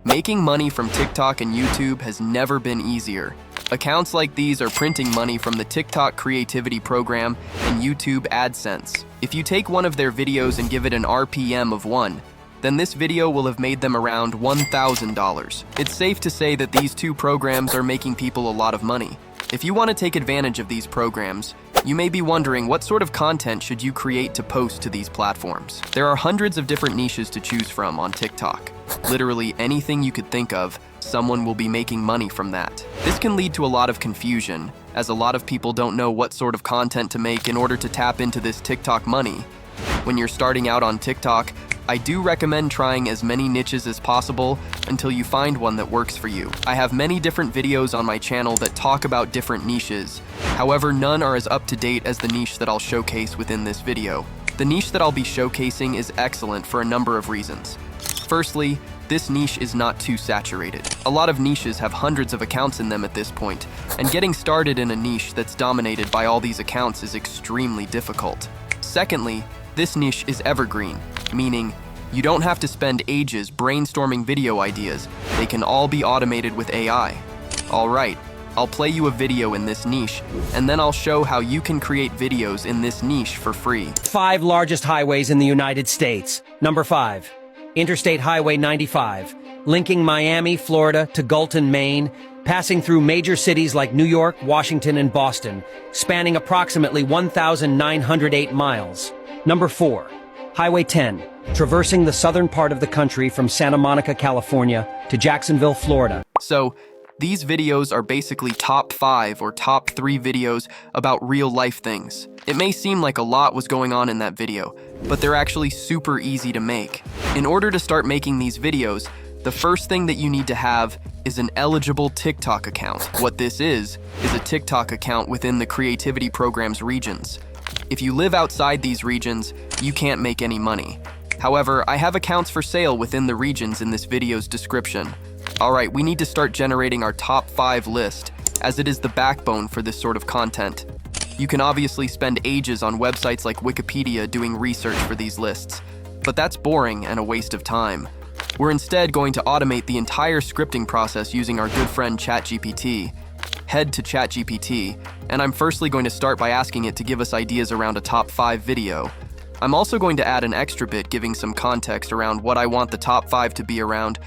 Making money from TikTok and YouTube has never been easier. Accounts like these are printing money from the TikTok creativity program and YouTube AdSense. If you take one of their videos and give it an RPM of 1, then this video will have made them around $1,000. It's safe to say that these two programs are making people a lot of money. If you want to take advantage of these programs, you may be wondering what sort of content should you create to post to these platforms. There are hundreds of different niches to choose from on TikTok. Literally anything you could think of, someone will be making money from that. This can lead to a lot of confusion, as a lot of people don't know what sort of content to make in order to tap into this TikTok money. When you're starting out on TikTok, I do recommend trying as many niches as possible until you find one that works for you. I have many different videos on my channel that talk about different niches. However, none are as up to date as the niche that I'll showcase within this video. The niche that I'll be showcasing is excellent for a number of reasons. Firstly, this niche is not too saturated. A lot of niches have hundreds of accounts in them at this point, and getting started in a niche that's dominated by all these accounts is extremely difficult. Secondly, this niche is evergreen, meaning you don't have to spend ages brainstorming video ideas. They can all be automated with AI. Alright, I'll play you a video in this niche, and then I'll show how you can create videos in this niche for free. 5 largest highways in the United States. Number 5. Interstate Highway 95, linking Miami, Florida to Galton, Maine, passing through major cities like New York, Washington, and Boston, spanning approximately 1,908 miles. Number 4. Highway 10, traversing the southern part of the country from Santa Monica, California to Jacksonville, Florida. So, these videos are basically top 5 or top 3 videos about real-life things. It may seem like a lot was going on in that video, but they're actually super easy to make. In order to start making these videos, the first thing that you need to have is an eligible TikTok account. What this is a TikTok account within the creativity program's regions. If you live outside these regions, you can't make any money. However, I have accounts for sale within the regions in this video's description. Alright, we need to start generating our top 5 list, as it is the backbone for this sort of content. You can obviously spend ages on websites like Wikipedia doing research for these lists, but that's boring and a waste of time. We're instead going to automate the entire scripting process using our good friend ChatGPT. Head to ChatGPT, and I'm firstly going to start by asking it to give us ideas around a top 5 video. I'm also going to add an extra bit giving some context around what I want the top 5 to be around.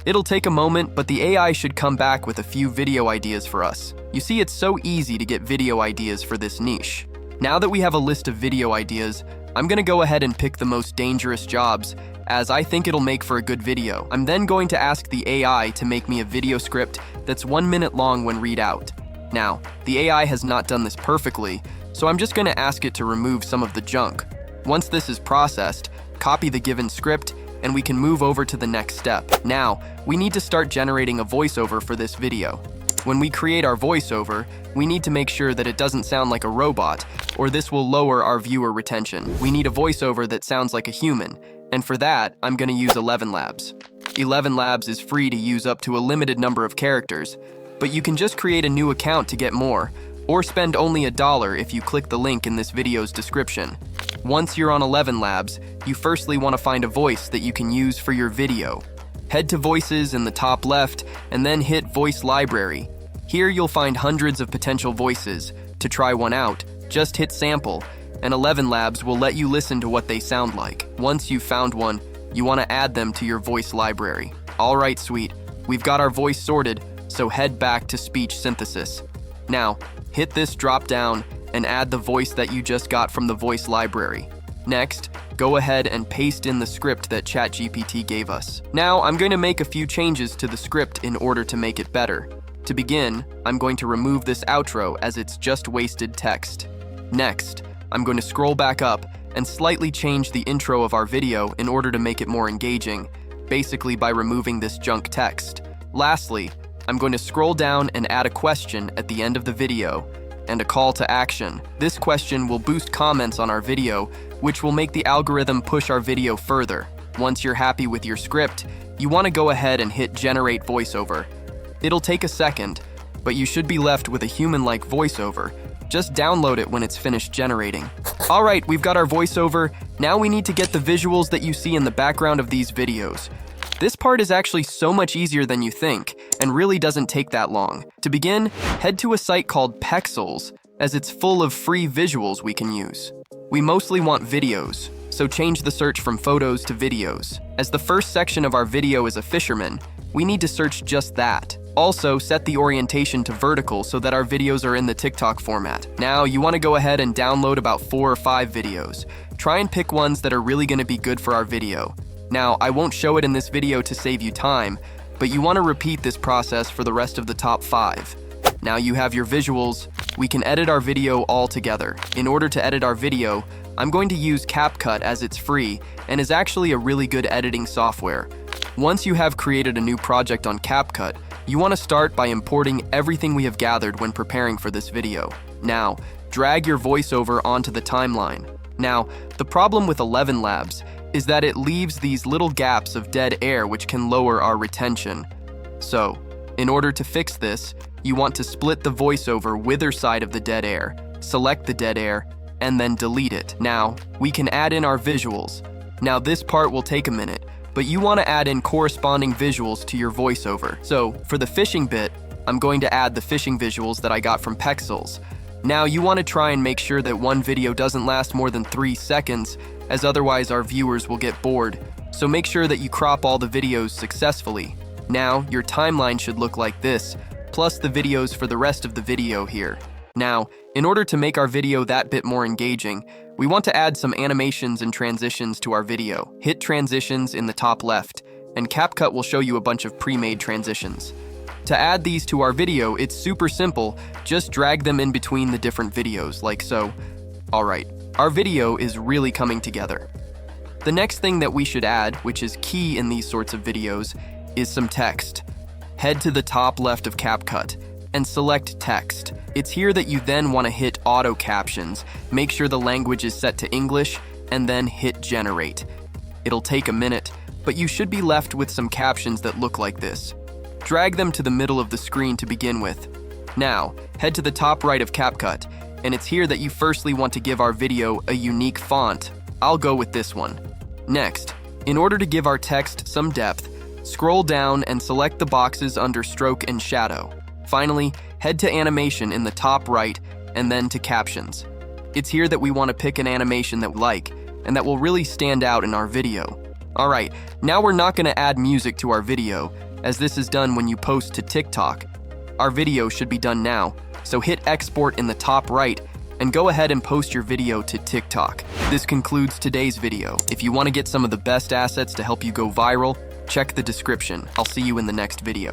It'll take a moment, but the AI should come back with a few video ideas for us. You see, it's so easy to get video ideas for this niche. Now that we have a list of video ideas, I'm gonna go ahead and pick the most dangerous jobs, as I think it'll make for a good video. I'm then going to ask the AI to make me a video script that's 1 minute long when read out. Now, the AI has not done this perfectly, so I'm just gonna ask it to remove some of the junk. Once this is processed, copy the given script, and we can move over to the next step. Now, we need to start generating a voiceover for this video. When we create our voiceover, we need to make sure that it doesn't sound like a robot, or this will lower our viewer retention. We need a voiceover that sounds like a human, and for that, I'm gonna use Elevenlabs. Elevenlabs is free to use up to a limited number of characters, but you can just create a new account to get more, or spend only $1 if you click the link in this video's description. Once you're on Elevenlabs, you firstly want to find a voice that you can use for your video. Head to Voices in the top left, and then hit Voice Library. Here you'll find hundreds of potential voices. To try one out, just hit Sample, and Elevenlabs will let you listen to what they sound like. Once you've found one, you want to add them to your voice library. Alright, sweet. We've got our voice sorted, so head back to Speech Synthesis. Now, hit this drop down and add the voice that you just got from the voice library. Next, go ahead and paste in the script that ChatGPT gave us. Now, I'm going to make a few changes to the script in order to make it better. To begin, I'm going to remove this outro as it's just wasted text. Next, I'm going to scroll back up and slightly change the intro of our video in order to make it more engaging, basically by removing this junk text. Lastly, I'm going to scroll down and add a question at the end of the video, and a call to action. This question will boost comments on our video, which will make the algorithm push our video further. Once you're happy with your script, you want to go ahead and hit Generate Voiceover. It'll take a second, but you should be left with a human-like voiceover. Just download it when it's finished generating. Alright, we've got our voiceover. Now we need to get the visuals that you see in the background of these videos. This part is actually so much easier than you think, and really doesn't take that long. To begin, head to a site called Pexels, as it's full of free visuals we can use. We mostly want videos, so change the search from photos to videos. As the first section of our video is a fisherman, we need to search just that. Also, set the orientation to vertical so that our videos are in the TikTok format. Now, you want to go ahead and download about 4 or 5 videos. Try and pick ones that are really going to be good for our video. Now, I won't show it in this video to save you time, but you want to repeat this process for the rest of the top 5. Now you have your visuals, we can edit our video all together. In order to edit our video, I'm going to use CapCut as it's free and is actually a really good editing software. Once you have created a new project on CapCut, you want to start by importing everything we have gathered when preparing for this video. Now, drag your voiceover onto the timeline. Now, the problem with Elevenlabs is that it leaves these little gaps of dead air which can lower our retention. So, in order to fix this, you want to split the voiceover with either side of the dead air, select the dead air, and then delete it. Now, we can add in our visuals. Now this part will take a minute, but you want to add in corresponding visuals to your voiceover. So, for the fishing bit, I'm going to add the fishing visuals that I got from Pexels. Now you want to try and make sure that one video doesn't last more than 3 seconds, as otherwise our viewers will get bored. So make sure that you crop all the videos successfully. Now, your timeline should look like this, plus the videos for the rest of the video here. Now, in order to make our video that bit more engaging, we want to add some animations and transitions to our video. Hit transitions in the top left, and CapCut will show you a bunch of pre-made transitions. To add these to our video, it's super simple, just drag them in between the different videos, like so. Alright, our video is really coming together. The next thing that we should add, which is key in these sorts of videos, is some text. Head to the top left of CapCut and select text. It's here that you then want to hit auto captions, make sure the language is set to English, and then hit generate. It'll take a minute, but you should be left with some captions that look like this. Drag them to the middle of the screen to begin with. Now, head to the top right of CapCut, and it's here that you firstly want to give our video a unique font. I'll go with this one. Next, in order to give our text some depth, scroll down and select the boxes under stroke and shadow. Finally, head to animation in the top right and then to captions. It's here that we want to pick an animation that we like and that will really stand out in our video. Alright, now we're not going to add music to our video, as this is done when you post to TikTok. Our video should be done now, so hit export in the top right and go ahead and post your video to TikTok. This concludes today's video. If you want to get some of the best assets to help you go viral, check the description. I'll see you in the next video.